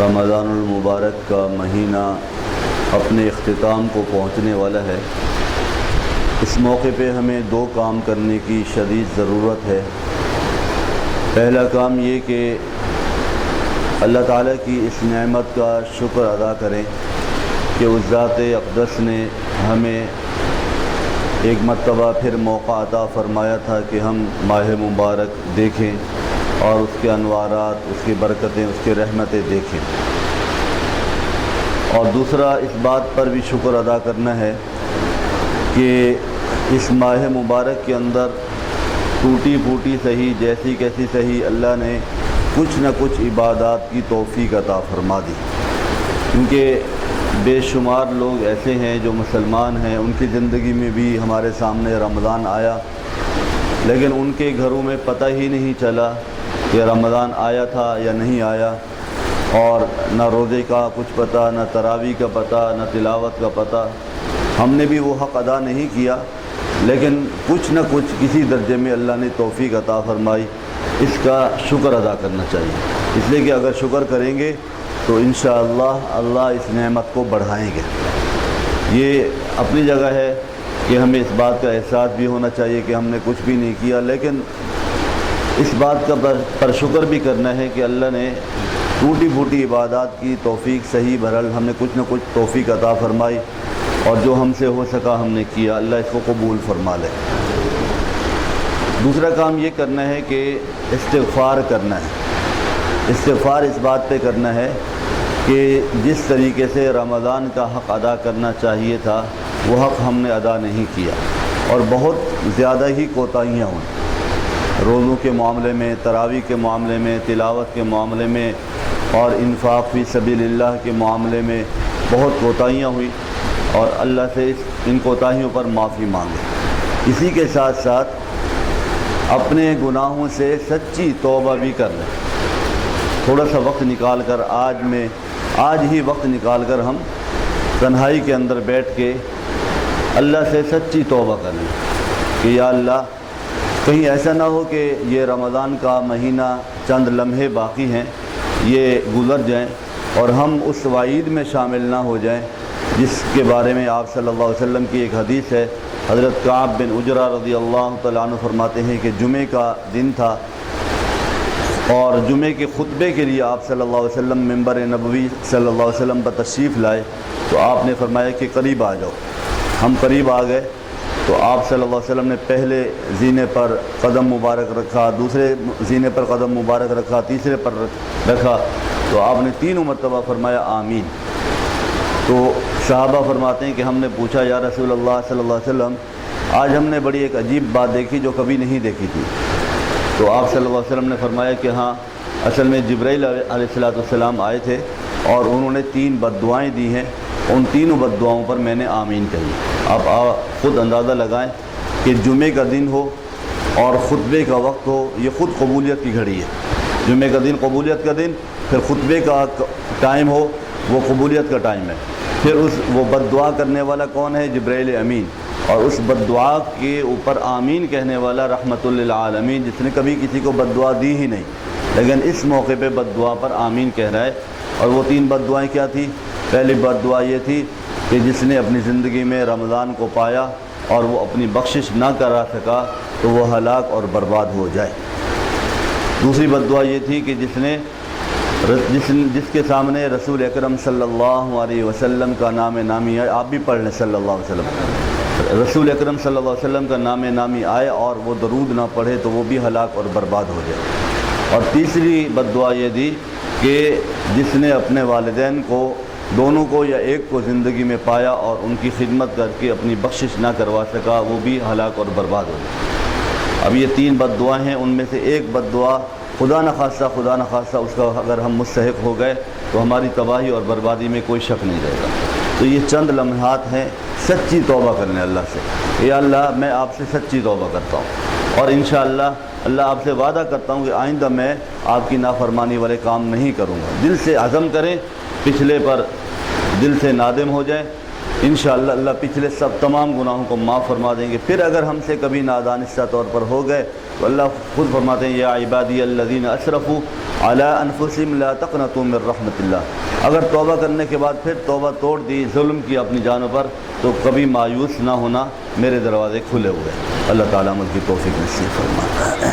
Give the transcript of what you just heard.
رمضان المبارک کا مہینہ اپنے اختتام کو پہنچنے والا ہے۔ اس موقع پہ ہمیں دو کام کرنے کی شدید ضرورت ہے۔ پہلا کام یہ کہ اللہ تعالیٰ کی اس نعمت کا شکر ادا کریں کہ اس ذات اقدس نے ہمیں ایک مرتبہ پھر موقع عطا فرمایا تھا کہ ہم ماہ مبارک دیکھیں اور اس کے انوارات، اس کی برکتیں، اس کی رحمتیں دیکھیں۔ اور دوسرا اس بات پر بھی شکر ادا کرنا ہے کہ اس ماہ مبارک کے اندر ٹوٹی پھوٹی صحیح، جیسی کیسی صحیح، اللہ نے کچھ نہ کچھ عبادات کی توفیق عطا فرما دی، کیونکہ بے شمار لوگ ایسے ہیں جو مسلمان ہیں، ان کی زندگی میں بھی ہمارے سامنے رمضان آیا، لیکن ان کے گھروں میں پتہ ہی نہیں چلا کہ رمضان آیا تھا یا نہیں آیا، اور نہ روزے کا کچھ پتہ، نہ تراویح کا پتہ، نہ تلاوت کا پتہ۔ ہم نے بھی وہ حق ادا نہیں کیا، لیکن کچھ نہ کچھ کسی درجے میں اللہ نے توفیق عطا فرمائی۔ اس کا شکر ادا کرنا چاہیے، اس لیے کہ اگر شکر کریں گے تو انشاءاللہ اللہ اس نعمت کو بڑھائیں گے۔ یہ اپنی جگہ ہے کہ ہمیں اس بات کا احساس بھی ہونا چاہیے کہ ہم نے کچھ بھی نہیں کیا، لیکن اس بات کا پر شکر بھی کرنا ہے کہ اللہ نے ٹوٹی پھوٹی عبادات کی توفیق صحیح بہرحال ہم نے کچھ نہ کچھ توفیق عطا فرمائی، اور جو ہم سے ہو سکا ہم نے کیا، اللہ اس کو قبول فرما لے۔ دوسرا کام یہ کرنا ہے کہ استغفار کرنا ہے۔ استغفار اس بات پہ کرنا ہے کہ جس طریقے سے رمضان کا حق ادا کرنا چاہیے تھا وہ حق ہم نے ادا نہیں کیا، اور بہت زیادہ ہی کوتاہیاں ہوئیں، روزوں کے معاملے میں، تراویح کے معاملے میں، تلاوت کے معاملے میں، اور انفاق فی سبیل اللہ کے معاملے میں بہت کوتاہیاں ہوئیں، اور اللہ سے ان کوتاہیوں پر معافی مانگے۔ اسی کے ساتھ ساتھ اپنے گناہوں سے سچی توبہ بھی کر لیں۔ تھوڑا سا وقت نکال کر آج ہی وقت نکال کر ہم تنہائی کے اندر بیٹھ کے اللہ سے سچی توبہ کر لیں کہ یا اللہ، کہیں ایسا نہ ہو کہ یہ رمضان کا مہینہ چند لمحے باقی ہیں، یہ گزر جائیں اور ہم اس وعید میں شامل نہ ہو جائیں جس کے بارے میں آپ صلی اللہ علیہ وسلم کی ایک حدیث ہے۔ حضرت کعب بن عجرہ رضی اللہ تعالیٰ عنہ فرماتے ہیں کہ جمعے کا دن تھا، اور جمعے کے خطبے کے لیے آپ صلی اللہ علیہ وسلم ممبر نبوی صلی اللہ علیہ وسلم پر تشریف لائے، تو آپ نے فرمایا کہ قریب آ جاؤ۔ ہم قریب آ گئے تو آپ صلی اللہ علیہ وسلم نے پہلے زینے پر قدم مبارک رکھا، دوسرے زینے پر قدم مبارک رکھا، تیسرے پر رکھا، تو آپ نے 3 مرتبہ فرمایا آمین۔ تو صحابہ فرماتے ہیں کہ ہم نے پوچھا یا رسول اللہ صلی اللہ علیہ وسلم، آج ہم نے بڑی ایک عجیب بات دیکھی جو کبھی نہیں دیکھی تھی۔ تو آپ صلی اللہ علیہ وسلم نے فرمایا کہ ہاں، اصل میں جبرائیل علیہ السلام آئے تھے اور انہوں نے 3 بد دعائیں دی ہیں، ان تینوں بد دعاؤں پر میں نے آمین کہی۔ آپ خود اندازہ لگائیں کہ جمعے کا دن ہو اور خطبے کا وقت ہو، یہ خود قبولیت کی گھڑی ہے۔ جمعے کا دن قبولیت کا دن، پھر خطبے کا ٹائم ہو وہ قبولیت کا ٹائم ہے، پھر وہ بد دعا کرنے والا کون ہے؟ جبرائیل امین، اور اس بد دعا کے اوپر آمین کہنے والا رحمت للعالمین، جس نے کبھی کسی کو بد دعا دی ہی نہیں، لیکن اس موقع پہ بد دعا پر آمین کہہ رہا ہے۔ اور وہ 3 بد دعائیں کیا تھی؟ پہلی بد دعا یہ تھی کہ جس نے اپنی زندگی میں رمضان کو پایا اور وہ اپنی بخشش نہ کرا سکا تو وہ ہلاک اور برباد ہو جائے۔ دوسری بد دعا یہ تھی کہ جس کے سامنے رسول اکرم صلی اللہ علیہ وسلم کا نام نامی آئے، آپ بھی پڑھ لیں صلی اللہ علیہ وسلم، رسول اکرم صلی اللہ علیہ وسلم کا نام نامی آئے اور وہ درود نہ پڑھے تو وہ بھی ہلاک اور برباد ہو جائے۔ اور تیسری بد دعا یہ دی کہ جس نے اپنے والدین کو، دونوں کو یا ایک کو زندگی میں پایا اور ان کی خدمت کر کے اپنی بخشش نہ کروا سکا، وہ بھی ہلاک اور برباد ہو جائے۔ اب یہ 3 بد دعائیں ہیں، ان میں سے ایک بد دعا خدا نہ خواستہ اس کا اگر ہم مستحق ہو گئے تو ہماری تباہی اور بربادی میں کوئی شک نہیں رہے گا۔ تو یہ چند لمحات ہیں سچی توبہ کرنے اللہ سے، یا اللہ میں آپ سے سچی توبہ کرتا ہوں، اور انشاءاللہ اللہ آپ سے وعدہ کرتا ہوں کہ آئندہ میں آپ کی نافرمانی والے کام نہیں کروں گا۔ دل سے عزم کریں، پچھلے پر دل سے نادم ہو جائیں، انشاءاللہ اللہ پچھلے تمام گناہوں کو معاف فرما دیں گے۔ پھر اگر ہم سے کبھی نادانستہ طور پر ہو گئے تو اللہ خود فرماتے ہیں یا عبادی الذین اسرفوا علی انفسہم لا تقنطوا من رحمت اللہ، اگر توبہ کرنے کے بعد پھر توبہ توڑ دی، ظلم کیا اپنی جانوں پر، تو کبھی مایوس نہ ہونا، میرے دروازے کھلے ہوئے۔ اللہ تعالیٰ مجھ کی توفیق نصیب فرمائے۔